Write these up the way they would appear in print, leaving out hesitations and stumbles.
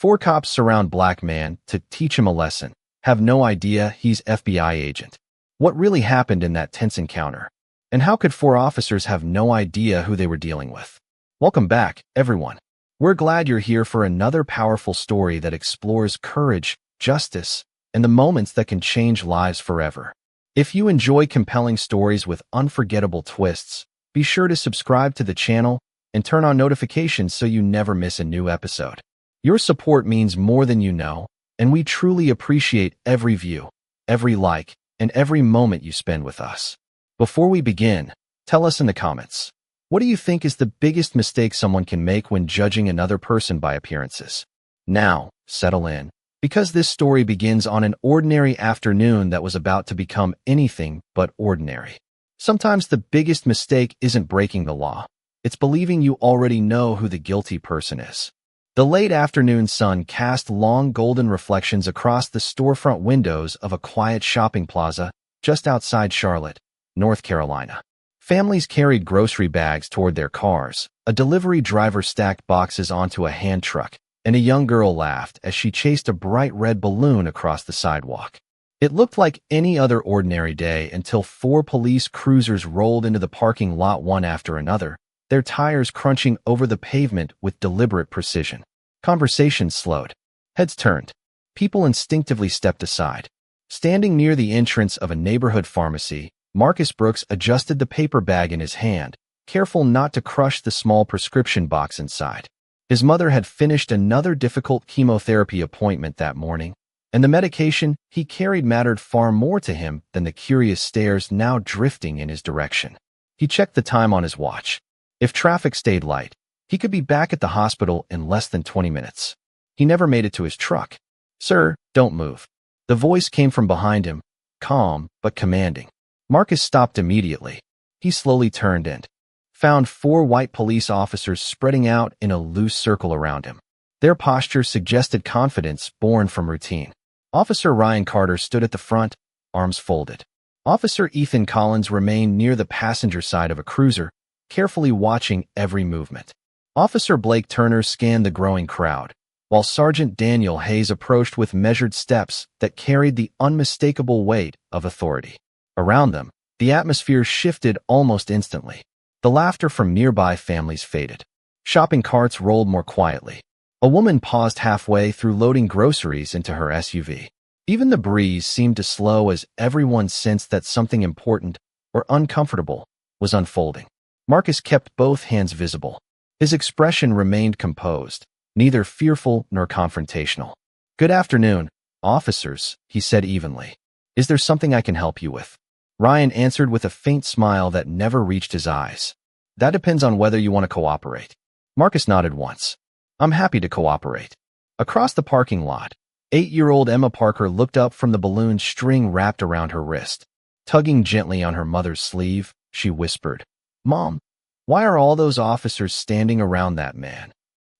Four cops surround black man to teach him a lesson. Have no idea he's FBI agent. What really happened in that tense encounter? And how could four officers have no idea who they were dealing with? Welcome back, everyone. We're glad you're here for another powerful story that explores courage, justice, and the moments that can change lives forever. If you enjoy compelling stories with unforgettable twists, be sure to subscribe to the channel and turn on notifications so you never miss a new episode. Your support means more than you know, and we truly appreciate every view, every like, and every moment you spend with us. Before we begin, tell us in the comments, what do you think is the biggest mistake someone can make when judging another person by appearances? Now, settle in, because this story begins on an ordinary afternoon that was about to become anything but ordinary. Sometimes the biggest mistake isn't breaking the law. It's believing you already know who the guilty person is. The late afternoon sun cast long golden reflections across the storefront windows of a quiet shopping plaza just outside Charlotte, North Carolina. Families carried grocery bags toward their cars, a delivery driver stacked boxes onto a hand truck, and a young girl laughed as she chased a bright red balloon across the sidewalk. It looked like any other ordinary day until four police cruisers rolled into the parking lot one after another, their tires crunching over the pavement with deliberate precision. Conversations slowed. Heads turned. People instinctively stepped aside. Standing near the entrance of a neighborhood pharmacy, Marcus Brooks adjusted the paper bag in his hand, careful not to crush the small prescription box inside. His mother had finished another difficult chemotherapy appointment that morning, and the medication he carried mattered far more to him than the curious stares now drifting in his direction. He checked the time on his watch. If traffic stayed light, he could be back at the hospital in less than 20 minutes. He never made it to his truck. "Sir, don't move." The voice came from behind him, calm but commanding. Marcus stopped immediately. He slowly turned and found four white police officers spreading out in a loose circle around him. Their posture suggested confidence born from routine. Officer Ryan Carter stood at the front, arms folded. Officer Ethan Collins remained near the passenger side of a cruiser, carefully watching every movement. Officer Blake Turner scanned the growing crowd, while Sergeant Daniel Hayes approached with measured steps that carried the unmistakable weight of authority. Around them, the atmosphere shifted almost instantly. The laughter from nearby families faded. Shopping carts rolled more quietly. A woman paused halfway through loading groceries into her SUV. Even the breeze seemed to slow as everyone sensed that something important or uncomfortable was unfolding. Marcus kept both hands visible. His expression remained composed, neither fearful nor confrontational. "Good afternoon, officers," he said evenly. "Is there something I can help you with?" Ryan answered with a faint smile that never reached his eyes. "That depends on whether you want to cooperate." Marcus nodded once. "I'm happy to cooperate." Across the parking lot, 8-year-old Emma Parker looked up from the balloon string wrapped around her wrist. Tugging gently on her mother's sleeve, she whispered, "Mom, why are all those officers standing around that man?"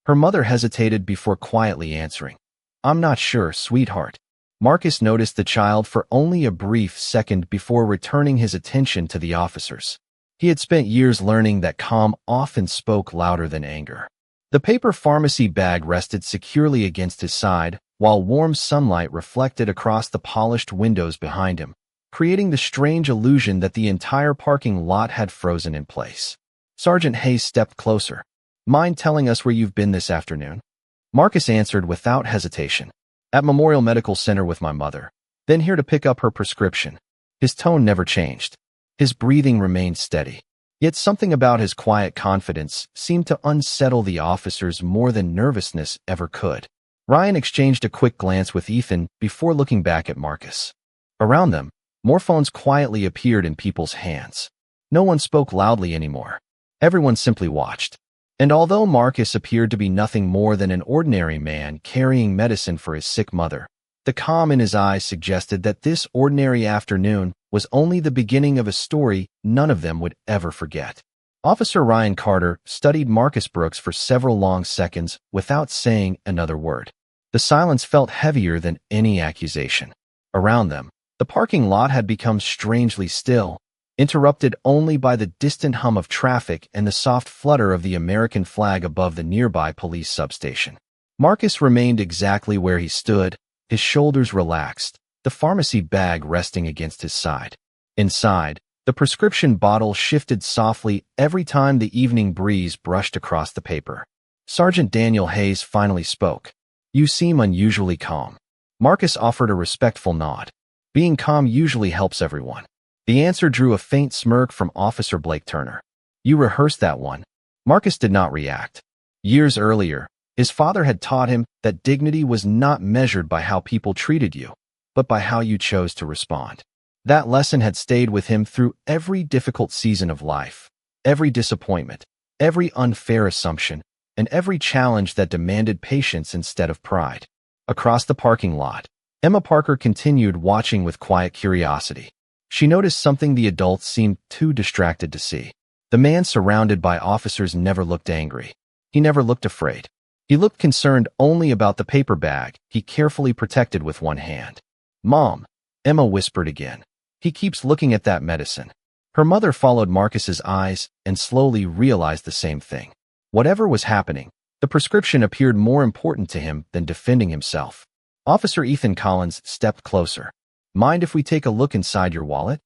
Her mother hesitated before quietly answering, "I'm not sure, sweetheart." Marcus noticed the child for only a brief second before returning his attention to the officers. He had spent years learning that calm often spoke louder than anger. The paper pharmacy bag rested securely against his side, while warm sunlight reflected across the polished windows behind him, creating the strange illusion that the entire parking lot had frozen in place. Sergeant Hayes stepped closer. "Mind telling us where you've been this afternoon?" Marcus answered without hesitation. "At Memorial Medical Center with my mother, then here to pick up her prescription." His tone never changed. His breathing remained steady. Yet something about his quiet confidence seemed to unsettle the officers more than nervousness ever could. Ryan exchanged a quick glance with Ethan before looking back at Marcus. Around them, more phones quietly appeared in people's hands. No one spoke loudly anymore. Everyone simply watched. And although Marcus appeared to be nothing more than an ordinary man carrying medicine for his sick mother, the calm in his eyes suggested that this ordinary afternoon was only the beginning of a story none of them would ever forget. Officer Ryan Carter studied Marcus Brooks for several long seconds without saying another word. The silence felt heavier than any accusation. Around them, the parking lot had become strangely still, interrupted only by the distant hum of traffic and the soft flutter of the American flag above the nearby police substation. Marcus remained exactly where he stood, his shoulders relaxed, the pharmacy bag resting against his side. Inside, the prescription bottle shifted softly every time the evening breeze brushed across the paper. Sergeant Daniel Hayes finally spoke. "You seem unusually calm." Marcus offered a respectful nod. Being calm usually helps everyone. The answer drew a faint smirk from Officer Blake Turner. "You rehearsed that one." Marcus did not react. Years earlier, his father had taught him that dignity was not measured by how people treated you, but by how you chose to respond. That lesson had stayed with him through every difficult season of life, every disappointment, every unfair assumption, and every challenge that demanded patience instead of pride. Across the parking lot, Emma Parker continued watching with quiet curiosity. She noticed something the adults seemed too distracted to see. The man surrounded by officers never looked angry. He never looked afraid. He looked concerned only about the paper bag he carefully protected with one hand. "Mom," Emma whispered again. "He keeps looking at that medicine." Her mother followed Marcus's eyes and slowly realized the same thing. Whatever was happening, the prescription appeared more important to him than defending himself. Officer Ethan Collins stepped closer. "Mind if we take a look inside your wallet?"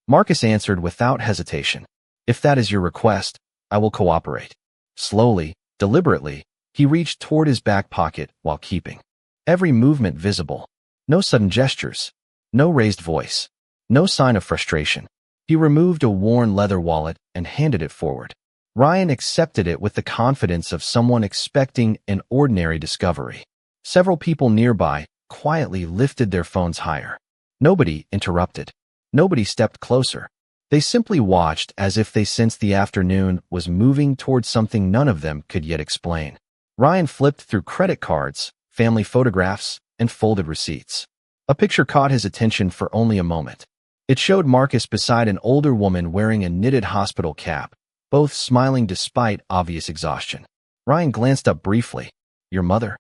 Marcus answered without hesitation. "If that is your request, I will cooperate." Slowly, deliberately, he reached toward his back pocket while keeping every movement visible. No sudden gestures, no raised voice, no sign of frustration. He removed a worn leather wallet and handed it forward. Ryan accepted it with the confidence of someone expecting an ordinary discovery. Several people nearby quietly lifted their phones higher. Nobody interrupted. Nobody stepped closer. They simply watched as if they sensed the afternoon was moving towards something none of them could yet explain. Ryan flipped through credit cards, family photographs, and folded receipts. A picture caught his attention for only a moment. It showed Marcus beside an older woman wearing a knitted hospital cap, both smiling despite obvious exhaustion. Ryan glanced up briefly. "Your mother?"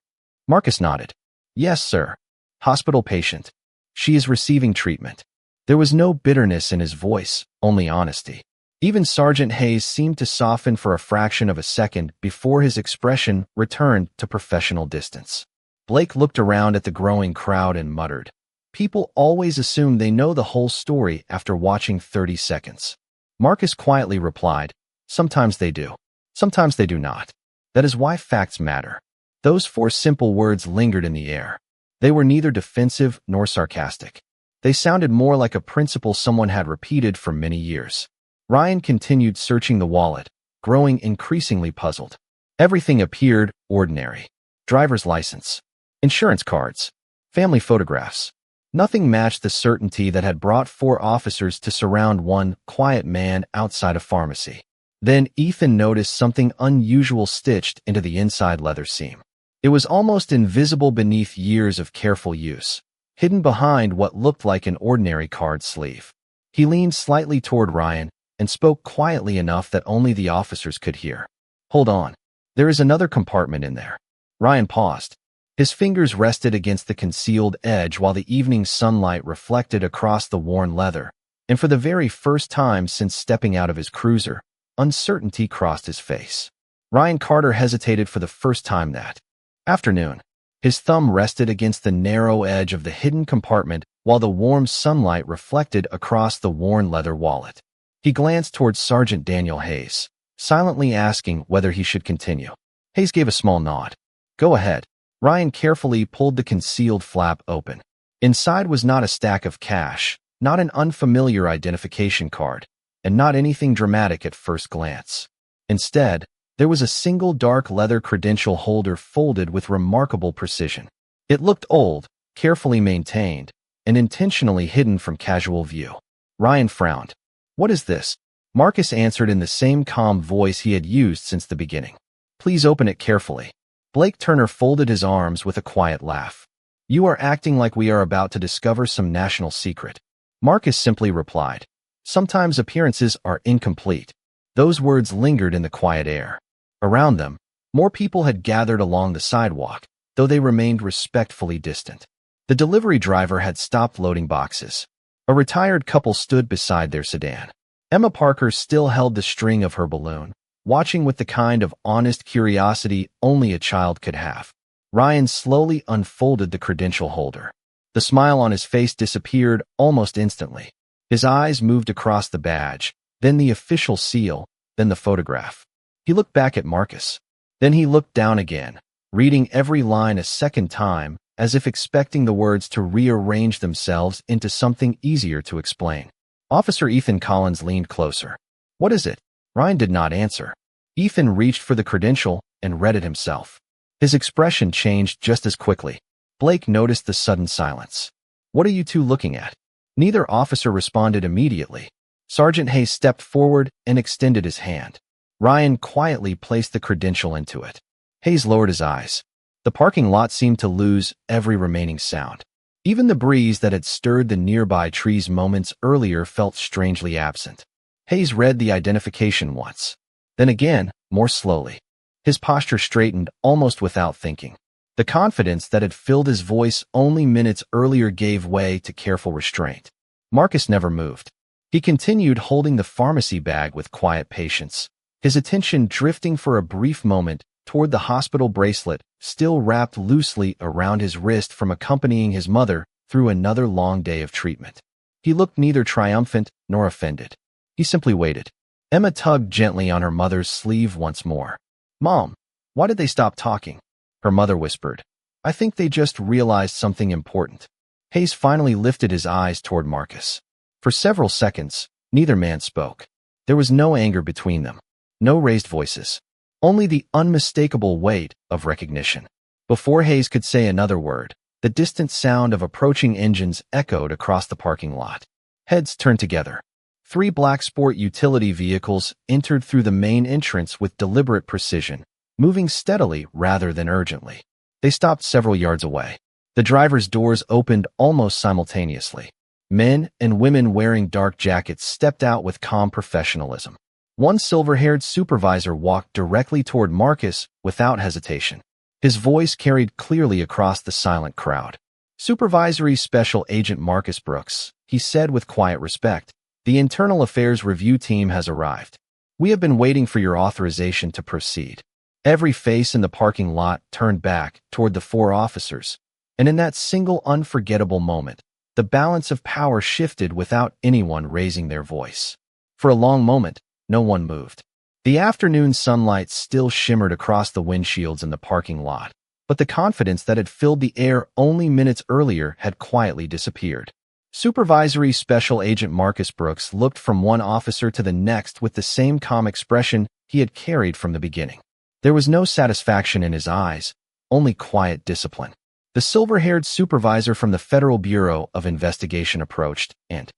Marcus nodded. "Yes, sir. Hospital patient. She is receiving treatment." There was no bitterness in his voice, only honesty. Even Sergeant Hayes seemed to soften for a fraction of a second before his expression returned to professional distance. Blake looked around at the growing crowd and muttered, "People always assume they know the whole story after watching 30 seconds. Marcus quietly replied, "Sometimes they do. Sometimes they do not. That is why facts matter." Those 4 simple words lingered in the air. They were neither defensive nor sarcastic. They sounded more like a principle someone had repeated for many years. Ryan continued searching the wallet, growing increasingly puzzled. Everything appeared ordinary. Driver's license, insurance cards, family photographs. Nothing matched the certainty that had brought 4 officers to surround one quiet man outside a pharmacy. Then Ethan noticed something unusual stitched into the inside leather seam. It was almost invisible beneath years of careful use, hidden behind what looked like an ordinary card sleeve. He leaned slightly toward Ryan and spoke quietly enough that only the officers could hear. "Hold on. There is another compartment in there." Ryan paused. His fingers rested against the concealed edge while the evening sunlight reflected across the worn leather, and for the very first time since stepping out of his cruiser, uncertainty crossed his face. Ryan Carter hesitated for the first time that afternoon. His thumb rested against the narrow edge of the hidden compartment while the warm sunlight reflected across the worn leather wallet. He glanced towards Sergeant Daniel Hayes, silently asking whether he should continue. Hayes gave a small nod. "Go ahead." Ryan carefully pulled the concealed flap open. Inside was not a stack of cash, not an unfamiliar identification card, and not anything dramatic at first glance. Instead, there was a single dark leather credential holder folded with remarkable precision. It looked old, carefully maintained, and intentionally hidden from casual view. Ryan frowned. "What is this?" Marcus answered in the same calm voice he had used since the beginning. "Please open it carefully." Blake Turner folded his arms with a quiet laugh. "You are acting like we are about to discover some national secret." Marcus simply replied, "Sometimes appearances are incomplete." Those words lingered in the quiet air. Around them, more people had gathered along the sidewalk, though they remained respectfully distant. The delivery driver had stopped loading boxes. A retired couple stood beside their sedan. Emma Parker still held the string of her balloon, watching with the kind of honest curiosity only a child could have. Ryan slowly unfolded the credential holder. The smile on his face disappeared almost instantly. His eyes moved across the badge, then the official seal, then the photograph. He looked back at Marcus. Then he looked down again, reading every line a second time, as if expecting the words to rearrange themselves into something easier to explain. Officer Ethan Collins leaned closer. "What is it?" Ryan did not answer. Ethan reached for the credential and read it himself. His expression changed just as quickly. Blake noticed the sudden silence. "What are you two looking at?" Neither officer responded immediately. Sergeant Hayes stepped forward and extended his hand. Ryan quietly placed the credential into it. Hayes lowered his eyes. The parking lot seemed to lose every remaining sound. Even the breeze that had stirred the nearby trees moments earlier felt strangely absent. Hayes read the identification once. Then again, more slowly. His posture straightened almost without thinking. The confidence that had filled his voice only minutes earlier gave way to careful restraint. Marcus never moved. He continued holding the pharmacy bag with quiet patience, his attention drifting for a brief moment toward the hospital bracelet still wrapped loosely around his wrist from accompanying his mother through another long day of treatment. He looked neither triumphant nor offended. He simply waited. Emma tugged gently on her mother's sleeve once more. "Mom, why did they stop talking?" Her mother whispered. "I think they just realized something important." Hayes finally lifted his eyes toward Marcus. For several seconds, neither man spoke. There was no anger between them, no raised voices, only the unmistakable weight of recognition. Before Hayes could say another word, the distant sound of approaching engines echoed across the parking lot. Heads turned together. 3 black sport utility vehicles entered through the main entrance with deliberate precision, moving steadily rather than urgently. They stopped several yards away. The driver's doors opened almost simultaneously. Men and women wearing dark jackets stepped out with calm professionalism. One silver-haired supervisor walked directly toward Marcus without hesitation. His voice carried clearly across the silent crowd. "Supervisory Special Agent Marcus Brooks," he said with quiet respect, "the Internal Affairs Review Team has arrived. We have been waiting for your authorization to proceed." Every face in the parking lot turned back toward the 4 officers, and in that single unforgettable moment, the balance of power shifted without anyone raising their voice. For a long moment, no one moved. The afternoon sunlight still shimmered across the windshields in the parking lot, but the confidence that had filled the air only minutes earlier had quietly disappeared. Supervisory Special Agent Marcus Brooks looked from one officer to the next with the same calm expression he had carried from the beginning. There was no satisfaction in his eyes, only quiet discipline. The silver-haired supervisor from the Federal Bureau of Investigation approached and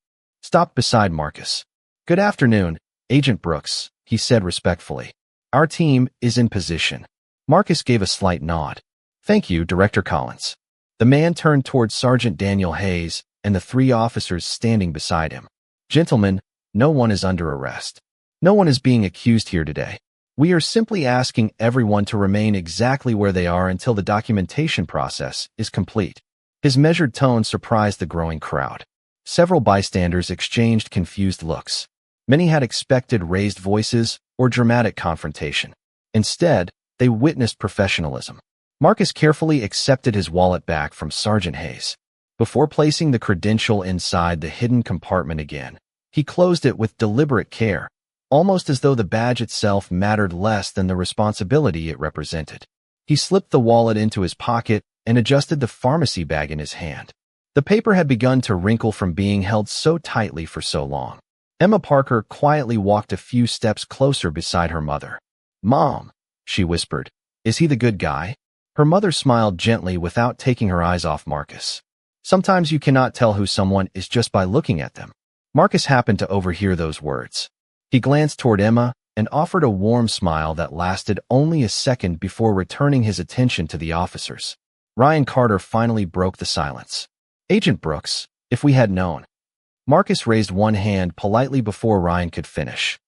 stopped beside Marcus. "Good afternoon, Agent Brooks," he said respectfully. "Our team is in position." Marcus gave a slight nod. "Thank you, Director Collins." The man turned toward Sergeant Daniel Hayes and the 3 officers standing beside him. "Gentlemen, no one is under arrest. No one is being accused here today. We are simply asking everyone to remain exactly where they are until the documentation process is complete." His measured tone surprised the growing crowd. Several bystanders exchanged confused looks. Many had expected raised voices or dramatic confrontation. Instead, they witnessed professionalism. Marcus carefully accepted his wallet back from Sergeant Hayes. Before placing the credential inside the hidden compartment again, he closed it with deliberate care, almost as though the badge itself mattered less than the responsibility it represented. He slipped the wallet into his pocket and adjusted the pharmacy bag in his hand. The paper had begun to wrinkle from being held so tightly for so long. Emma Parker quietly walked a few steps closer beside her mother. "Mom," she whispered, "is he the good guy?" Her mother smiled gently without taking her eyes off Marcus. Sometimes you cannot tell who someone is just by looking at them. Marcus happened to overhear those words. He glanced toward Emma and offered a warm smile that lasted only a second before returning his attention to the officers. Ryan Carter finally broke the silence. "Agent Brooks, if we had known." Marcus raised one hand politely before Ryan could finish.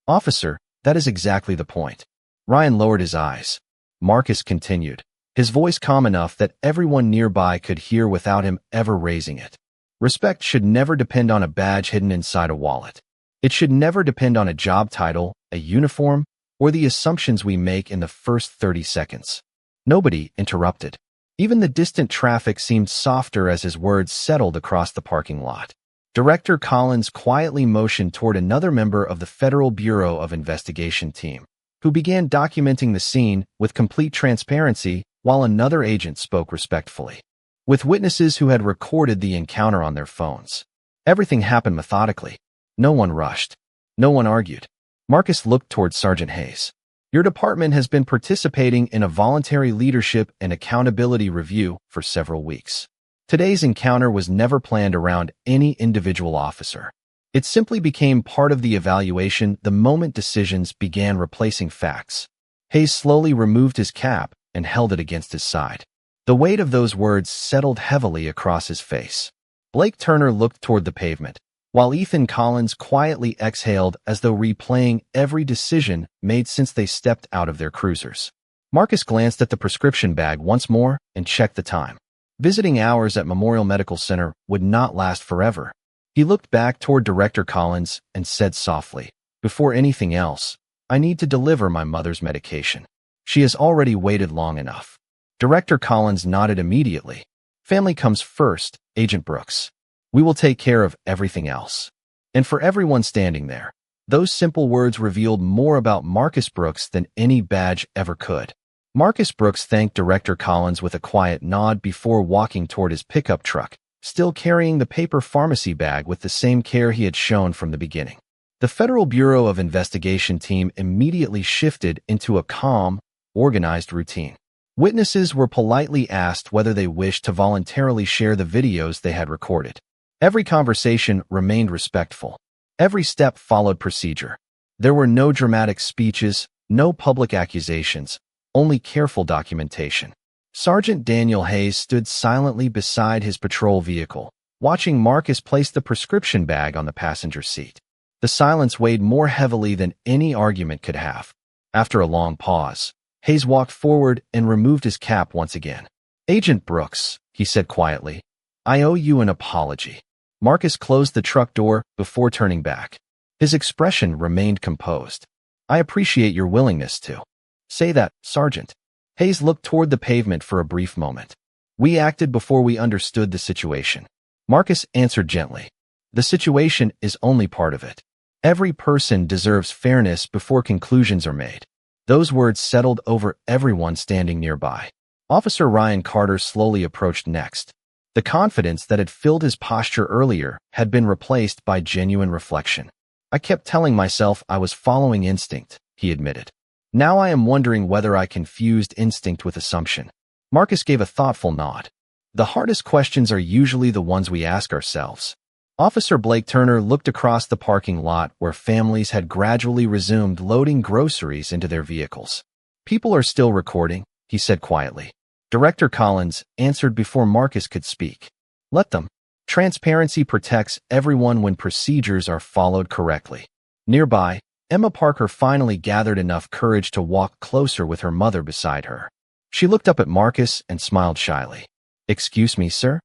"Officer, that is exactly the point." Ryan lowered his eyes. Marcus continued, his voice calm enough that everyone nearby could hear without him ever raising it. "Respect should never depend on a badge hidden inside a wallet. It should never depend on a job title, a uniform, or the assumptions we make in the first 30 seconds. Nobody interrupted. Even the distant traffic seemed softer as his words settled across the parking lot. Director Collins quietly motioned toward another member of the Federal Bureau of Investigation team, who began documenting the scene with complete transparency while another agent spoke respectfully, with witnesses who had recorded the encounter on their phones. Everything happened methodically. No one rushed. No one argued. Marcus looked toward Sergeant Hayes. Your department has been participating in a voluntary leadership and accountability review for several weeks. Today's encounter was never planned around any individual officer. It simply became part of the evaluation the moment decisions began replacing facts. Hayes slowly removed his cap and held it against his side. The weight of those words settled heavily across his face. Blake Turner looked toward the pavement, while Ethan Collins quietly exhaled as though replaying every decision made since they stepped out of their cruisers. Marcus glanced at the prescription bag once more and checked the time. Visiting hours at Memorial Medical Center would not last forever. He looked back toward Director Collins and said softly, "Before anything else, I need to deliver my mother's medication. She has already waited long enough." Director Collins nodded immediately. "Family comes first, Agent Brooks. We will take care of everything else." And for everyone standing there, those simple words revealed more about Marcus Brooks than any badge ever could. Marcus Brooks thanked Director Collins with a quiet nod before walking toward his pickup truck, still carrying the paper pharmacy bag with the same care he had shown from the beginning. The Federal Bureau of Investigation team immediately shifted into a calm, organized routine. Witnesses were politely asked whether they wished to voluntarily share the videos they had recorded. Every conversation remained respectful. Every step followed procedure. There were no dramatic speeches, no public accusations, only careful documentation. Sergeant Daniel Hayes stood silently beside his patrol vehicle, watching Marcus place the prescription bag on the passenger seat. The silence weighed more heavily than any argument could have. After a long pause, Hayes walked forward and removed his cap once again. "Agent Brooks," he said quietly, "I owe you an apology." Marcus closed the truck door before turning back. His expression remained composed. "I appreciate your willingness to say that, Sergeant." Hayes looked toward the pavement for a brief moment. "We acted before we understood the situation." Marcus answered gently. "The situation is only part of it. Every person deserves fairness before conclusions are made." Those words settled over everyone standing nearby. Officer Ryan Carter slowly approached next. The confidence that had filled his posture earlier had been replaced by genuine reflection. "I kept telling myself I was following instinct," he admitted. "Now I am wondering whether I confused instinct with assumption." Marcus gave a thoughtful nod. "The hardest questions are usually the ones we ask ourselves." Officer Blake Turner looked across the parking lot where families had gradually resumed loading groceries into their vehicles. "People are still recording," he said quietly. Director Collins answered before Marcus could speak. "Let them. Transparency protects everyone when procedures are followed correctly." Nearby, Emma Parker finally gathered enough courage to walk closer with her mother beside her. She looked up at Marcus and smiled shyly. "Excuse me, sir?"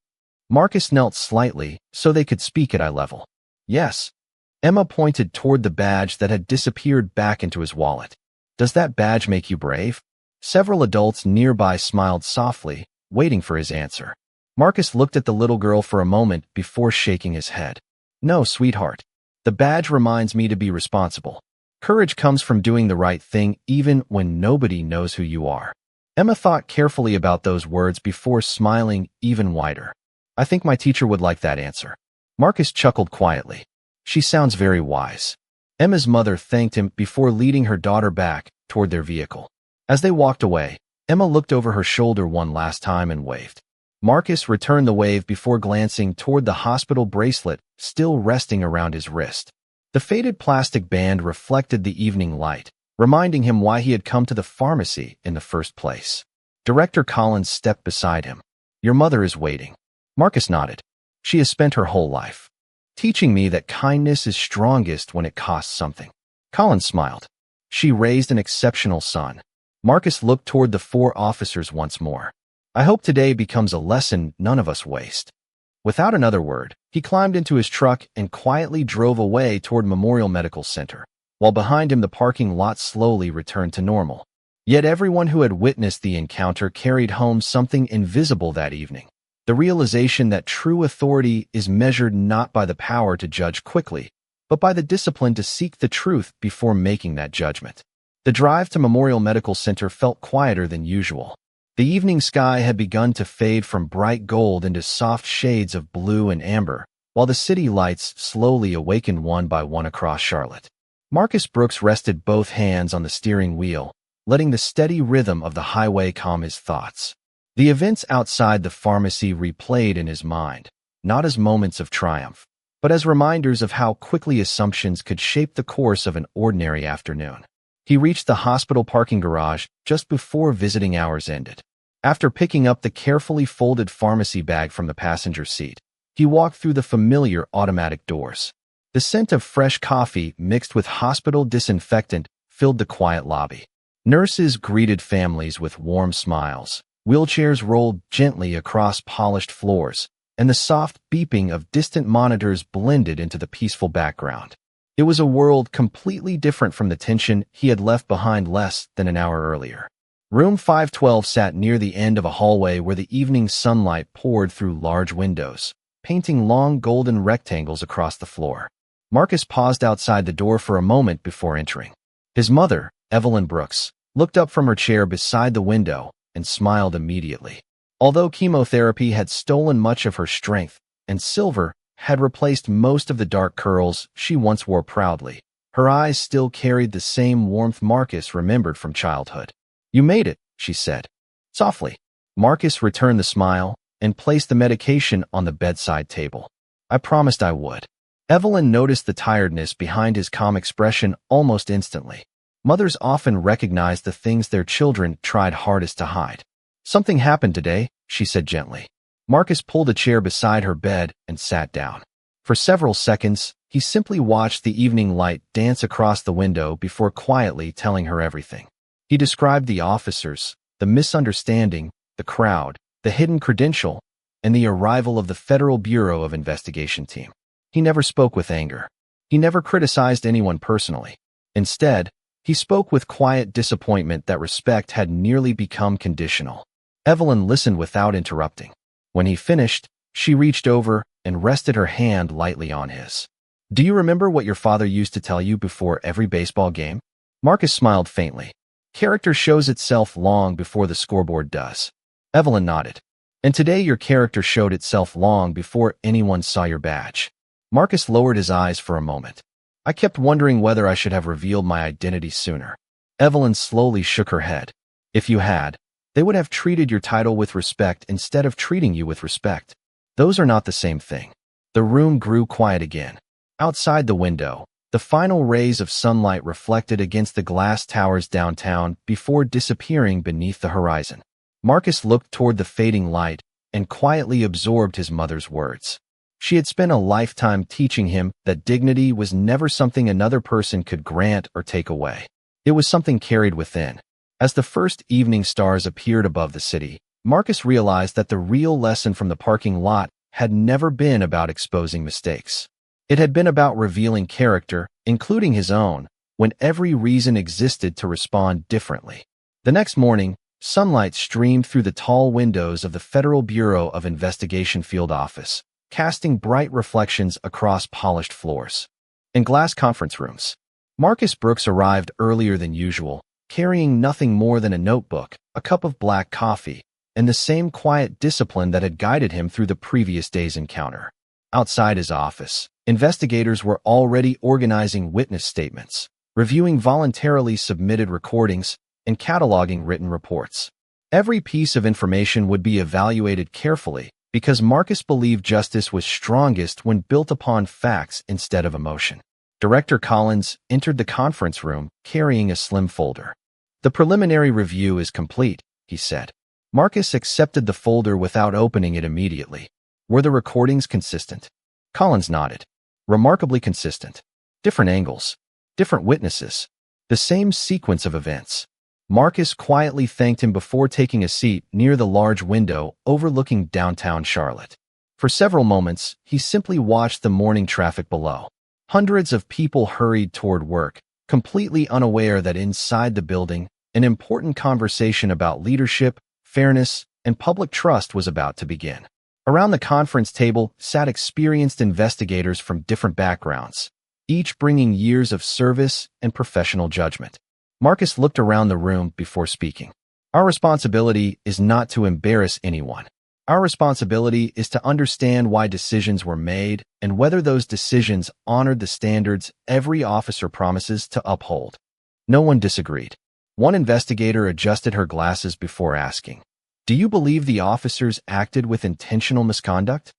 Marcus knelt slightly so they could speak at eye level. "Yes." Emma pointed toward the badge that had disappeared back into his wallet. "Does that badge make you brave?" Several adults nearby smiled softly, waiting for his answer. Marcus looked at the little girl for a moment before shaking his head. "No, sweetheart. The badge reminds me to be responsible. Courage comes from doing the right thing even when nobody knows who you are." Emma thought carefully about those words before smiling even wider. "I think my teacher would like that answer." Marcus chuckled quietly. "She sounds very wise." Emma's mother thanked him before leading her daughter back toward their vehicle. As they walked away, Emma looked over her shoulder one last time and waved. Marcus returned the wave before glancing toward the hospital bracelet still resting around his wrist. The faded plastic band reflected the evening light, reminding him why he had come to the pharmacy in the first place. Director Collins stepped beside him. "Your mother is waiting." Marcus nodded. "She has spent her whole life teaching me that kindness is strongest when it costs something." Collins smiled. "She raised an exceptional son." Marcus looked toward the four officers once more. "I hope today becomes a lesson none of us waste." Without another word, he climbed into his truck and quietly drove away toward Memorial Medical Center, while behind him the parking lot slowly returned to normal. Yet everyone who had witnessed the encounter carried home something invisible that evening. The realization that true authority is measured not by the power to judge quickly, but by the discipline to seek the truth before making that judgment. The drive to Memorial Medical Center felt quieter than usual. The evening sky had begun to fade from bright gold into soft shades of blue and amber, while the city lights slowly awakened one by one across Charlotte. Marcus Brooks rested both hands on the steering wheel, letting the steady rhythm of the highway calm his thoughts. The events outside the pharmacy replayed in his mind, not as moments of triumph, but as reminders of how quickly assumptions could shape the course of an ordinary afternoon. He reached the hospital parking garage just before visiting hours ended. After picking up the carefully folded pharmacy bag from the passenger seat, he walked through the familiar automatic doors. The scent of fresh coffee mixed with hospital disinfectant filled the quiet lobby. Nurses greeted families with warm smiles. Wheelchairs rolled gently across polished floors, and the soft beeping of distant monitors blended into the peaceful background. It was a world completely different from the tension he had left behind less than an hour earlier. Room 512 sat near the end of a hallway where the evening sunlight poured through large windows, painting long golden rectangles across the floor. Marcus paused outside the door for a moment before entering. His mother, Evelyn Brooks, looked up from her chair beside the window and smiled immediately. Although chemotherapy had stolen much of her strength and silver had replaced most of the dark curls she once wore proudly, her eyes still carried the same warmth Marcus remembered from childhood. "You made it," she said, softly. Marcus returned the smile and placed the medication on the bedside table. "I promised I would." Evelyn noticed the tiredness behind his calm expression almost instantly. Mothers often recognize the things their children tried hardest to hide. "Something happened today," she said gently. Marcus pulled a chair beside her bed and sat down. For several seconds, he simply watched the evening light dance across the window before quietly telling her everything. He described the officers, the misunderstanding, the crowd, the hidden credential, and the arrival of the Federal Bureau of Investigation team. He never spoke with anger. He never criticized anyone personally. Instead, he spoke with quiet disappointment that respect had nearly become conditional. Evelyn listened without interrupting. When he finished, she reached over and rested her hand lightly on his. "Do you remember what your father used to tell you before every baseball game?" Marcus smiled faintly. "Character shows itself long before the scoreboard does." Evelyn nodded. "And today your character showed itself long before anyone saw your badge." Marcus lowered his eyes for a moment. "I kept wondering whether I should have revealed my identity sooner." Evelyn slowly shook her head. "If you had, they would have treated your title with respect instead of treating you with respect. Those are not the same thing." The room grew quiet again. Outside the window, the final rays of sunlight reflected against the glass towers downtown before disappearing beneath the horizon. Marcus looked toward the fading light and quietly absorbed his mother's words. She had spent a lifetime teaching him that dignity was never something another person could grant or take away. It was something carried within. As the first evening stars appeared above the city, Marcus realized that the real lesson from the parking lot had never been about exposing mistakes. It had been about revealing character, including his own, when every reason existed to respond differently. The next morning, sunlight streamed through the tall windows of the Federal Bureau of Investigation field office, casting bright reflections across polished floors. In glass conference rooms, Marcus Brooks arrived earlier than usual, carrying nothing more than a notebook, a cup of black coffee, and the same quiet discipline that had guided him through the previous day's encounter. Outside his office, investigators were already organizing witness statements, reviewing voluntarily submitted recordings, and cataloging written reports. Every piece of information would be evaluated carefully, because Marcus believed justice was strongest when built upon facts instead of emotion. Director Collins entered the conference room carrying a slim folder. "The preliminary review is complete," he said. Marcus accepted the folder without opening it immediately. "Were the recordings consistent?" Collins nodded. "Remarkably consistent. Different angles, different witnesses, the same sequence of events." Marcus quietly thanked him before taking a seat near the large window overlooking downtown Charlotte. For several moments, he simply watched the morning traffic below. Hundreds of people hurried toward work, completely unaware that inside the building, An important conversation about leadership, fairness, and public trust was about to begin. Around the conference table sat experienced investigators from different backgrounds, each bringing years of service and professional judgment. Marcus looked around the room before speaking. Our responsibility is not to embarrass anyone. Our responsibility is to understand why decisions were made and whether those decisions honored the standards every officer promises to uphold. No one disagreed. One investigator adjusted her glasses before asking, "Do you believe the officers acted with intentional misconduct?"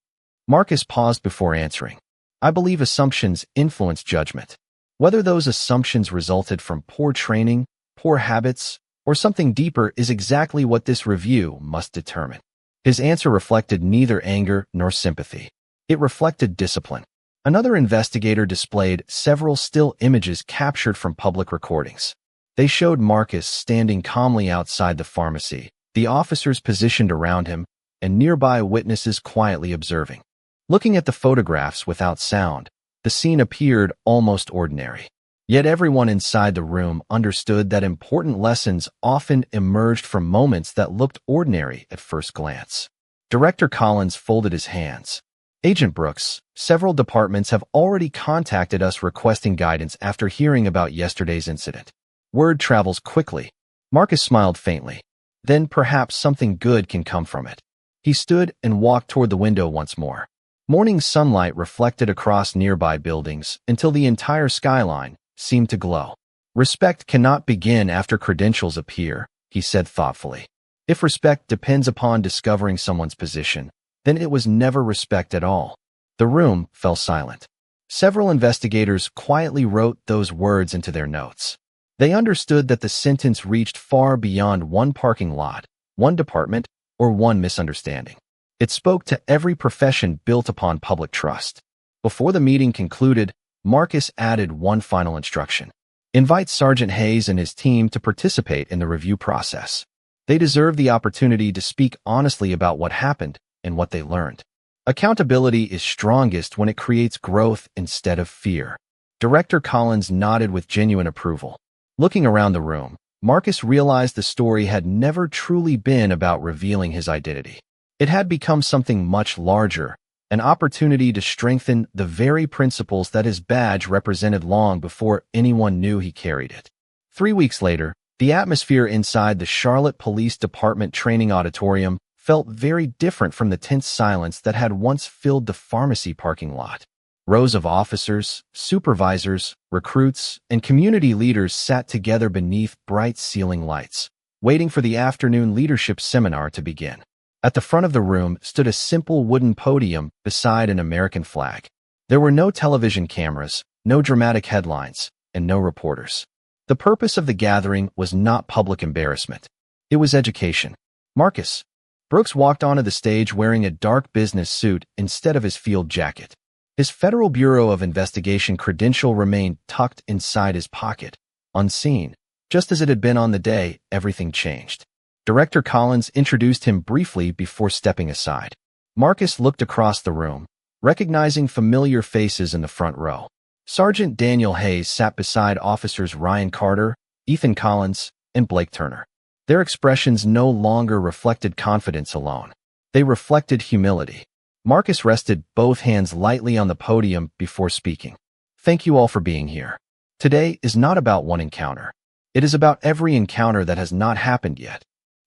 Marcus paused before answering. "I believe assumptions influence judgment. Whether those assumptions resulted from poor training, poor habits, or something deeper is exactly what this review must determine." His answer reflected neither anger nor sympathy. It reflected discipline. Another investigator displayed several still images captured from public recordings. They showed Marcus standing calmly outside the pharmacy, the officers positioned around him, and nearby witnesses quietly observing. Looking at the photographs without sound, the scene appeared almost ordinary. Yet everyone inside the room understood that important lessons often emerged from moments that looked ordinary at first glance. Director Collins folded his hands. "Agent Brooks, several departments have already contacted us requesting guidance after hearing about yesterday's incident. Word travels quickly." Marcus smiled faintly. "Then perhaps something good can come from it." He stood and walked toward the window once more. Morning sunlight reflected across nearby buildings until the entire skyline seemed to glow. "Respect cannot begin after credentials appear," he said thoughtfully. "If respect depends upon discovering someone's position, then it was never respect at all." The room fell silent. Several investigators quietly wrote those words into their notes. They understood that the sentence reached far beyond one parking lot, one department, or one misunderstanding. It spoke to every profession built upon public trust. Before the meeting concluded, Marcus added one final instruction. "Invite Sergeant Hayes and his team to participate in the review process. They deserve the opportunity to speak honestly about what happened and what they learned." Accountability is strongest when it creates growth instead of fear. Director Collins nodded with genuine approval. Looking around the room, Marcus realized the story had never truly been about revealing his identity. It had become something much larger, an opportunity to strengthen the very principles that his badge represented long before anyone knew he carried it. 3 weeks later, the atmosphere inside the Charlotte Police Department training auditorium felt very different from the tense silence that had once filled the pharmacy parking lot. Rows of officers, supervisors, recruits, and community leaders sat together beneath bright ceiling lights, waiting for the afternoon leadership seminar to begin. At the front of the room stood a simple wooden podium beside an American flag. There were no television cameras, no dramatic headlines, and no reporters. The purpose of the gathering was not public embarrassment. It was education. Marcus Brooks walked onto the stage wearing a dark business suit instead of his field jacket. His Federal Bureau of Investigation credential remained tucked inside his pocket, unseen. Just as it had been on the day everything changed. Director Collins introduced him briefly before stepping aside. Marcus looked across the room, recognizing familiar faces in the front row. Sergeant Daniel Hayes sat beside officers Ryan Carter, Ethan Collins, and Blake Turner. Their expressions no longer reflected confidence alone. They reflected humility. Marcus rested both hands lightly on the podium before speaking. "Thank you all for being here. Today is not about one encounter. It is about every encounter that has not happened yet."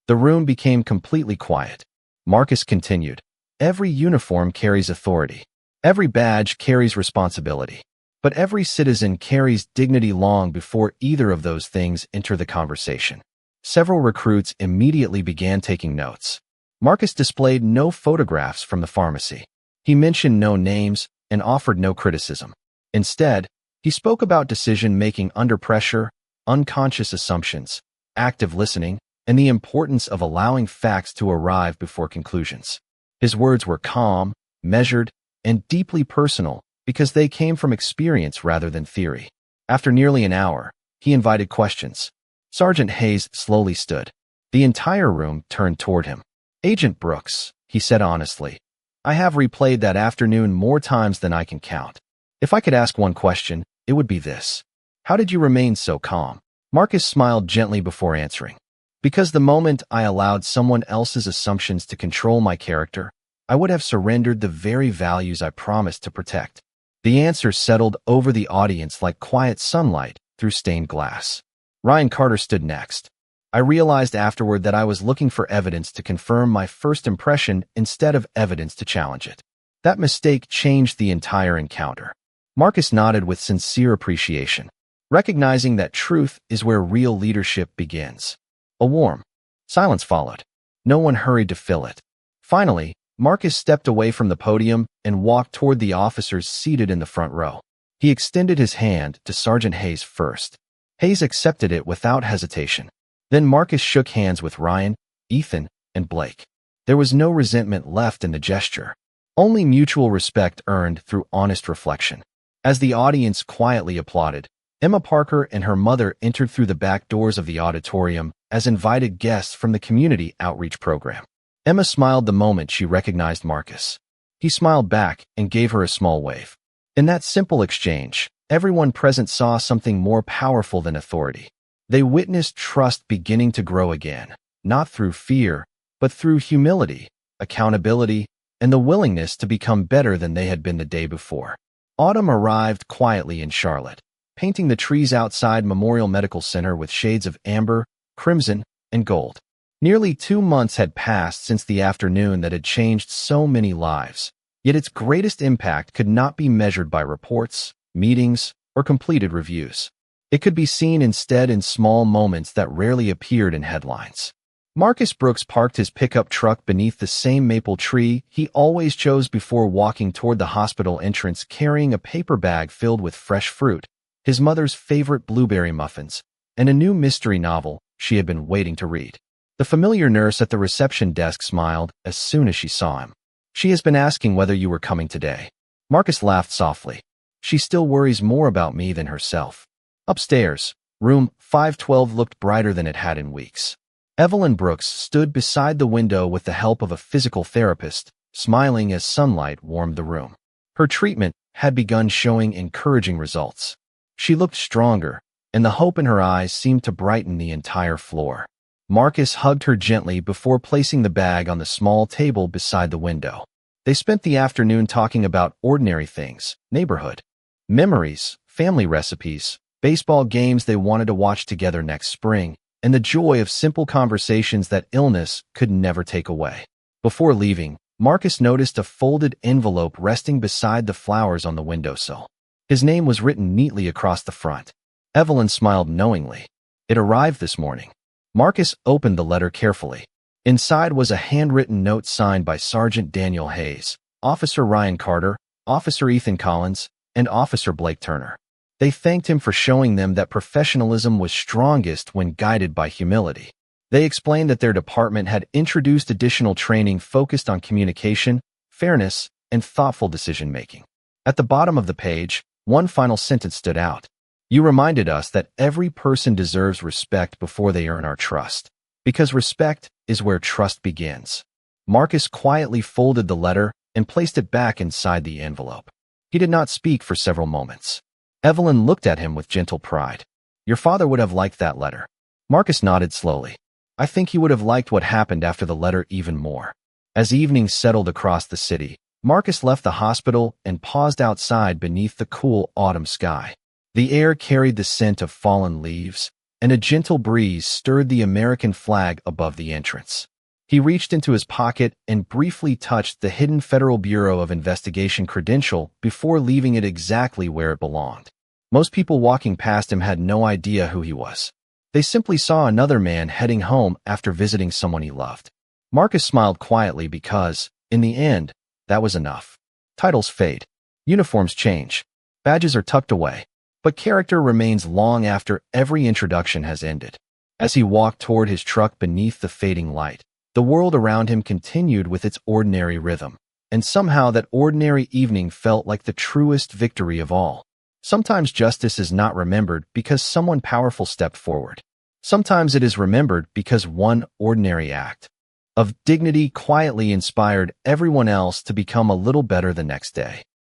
The room became completely quiet. Marcus continued, "Every uniform carries authority. Every badge carries responsibility. But every citizen carries dignity long before either of those things enter the conversation." Several recruits immediately began taking notes. Marcus displayed no photographs from the pharmacy. He mentioned no names and offered no criticism. Instead, he spoke about decision-making under pressure, unconscious assumptions, active listening, and the importance of allowing facts to arrive before conclusions. His words were calm, measured, and deeply personal because they came from experience rather than theory. After nearly an hour, he invited questions. Sergeant Hayes slowly stood. The entire room turned toward him. "Agent Brooks," he said honestly, "I have replayed that afternoon more times than I can count. If I could ask one question, it would be this. How did you remain so calm?" Marcus smiled gently before answering. Because the moment I allowed someone else's assumptions to control my character, I would have surrendered the very values I promised to protect. The answer settled over the audience like quiet sunlight through stained glass. Ryan Carter stood next. I realized afterward that I was looking for evidence to confirm my first impression instead of evidence to challenge it. That mistake changed the entire encounter. Marcus nodded with sincere appreciation, recognizing that truth is where real leadership begins. A warm silence followed. No one hurried to fill it. Finally, Marcus stepped away from the podium and walked toward the officers seated in the front row. He extended his hand to Sergeant Hayes first. Hayes accepted it without hesitation. Then Marcus shook hands with Ryan, Ethan, and Blake. There was no resentment left in the gesture, only mutual respect earned through honest reflection. As the audience quietly applauded, Emma Parker and her mother entered through the back doors of the auditorium as invited guests from the community outreach program. Emma smiled the moment she recognized Marcus. He smiled back and gave her a small wave. In that simple exchange, everyone present saw something more powerful than authority. They witnessed trust beginning to grow again, not through fear, but through humility, accountability, and the willingness to become better than they had been the day before. Autumn arrived quietly in Charlotte, painting the trees outside Memorial Medical Center with shades of amber, crimson, and gold. Nearly 2 months had passed since the afternoon that had changed so many lives, yet its greatest impact could not be measured by reports, meetings, or completed reviews. It could be seen instead in small moments that rarely appeared in headlines. Marcus Brooks parked his pickup truck beneath the same maple tree he always chose before walking toward the hospital entrance carrying a paper bag filled with fresh fruit, his mother's favorite blueberry muffins, and a new mystery novel she had been waiting to read. The familiar nurse at the reception desk smiled as soon as she saw him. "She has been asking whether you were coming today." Marcus laughed softly. "She still worries more about me than herself." Upstairs, room 512 looked brighter than it had in weeks. Evelyn Brooks stood beside the window with the help of a physical therapist, smiling as sunlight warmed the room. Her treatment had begun showing encouraging results. She looked stronger, and the hope in her eyes seemed to brighten the entire floor. Marcus hugged her gently before placing the bag on the small table beside the window. They spent the afternoon talking about ordinary things, neighborhood, memories, family recipes, baseball games they wanted to watch together next spring, and the joy of simple conversations that illness could never take away. Before leaving, Marcus noticed a folded envelope resting beside the flowers on the windowsill. His name was written neatly across the front. Evelyn smiled knowingly. It arrived this morning. Marcus opened the letter carefully. Inside was a handwritten note signed by Sergeant Daniel Hayes, Officer Ryan Carter, Officer Ethan Collins, and Officer Blake Turner. They thanked him for showing them that professionalism was strongest when guided by humility. They explained that their department had introduced additional training focused on communication, fairness, and thoughtful decision-making. At the bottom of the page, one final sentence stood out. "You reminded us that every person deserves respect before they earn our trust, because respect is where trust begins." Marcus quietly folded the letter and placed it back inside the envelope. He did not speak for several moments. Evelyn looked at him with gentle pride. "Your father would have liked that letter." Marcus nodded slowly. "I think he would have liked what happened after the letter even more." As evening settled across the city, Marcus left the hospital and paused outside beneath the cool autumn sky. The air carried the scent of fallen leaves, and a gentle breeze stirred the American flag above the entrance. He reached into his pocket and briefly touched the hidden Federal Bureau of Investigation credential before leaving it exactly where it belonged. Most people walking past him had no idea who he was. They simply saw another man heading home after visiting someone he loved. Marcus smiled quietly because, in the end, that was enough. Titles fade. Uniforms change. Badges are tucked away. But character remains long after every introduction has ended. As he walked toward his truck beneath the fading light, the world around him continued with its ordinary rhythm, and somehow that ordinary evening felt like the truest victory of all. Sometimes justice is not remembered because someone powerful stepped forward. Sometimes it is remembered because one ordinary act of dignity quietly inspired everyone else to become a little better the next day.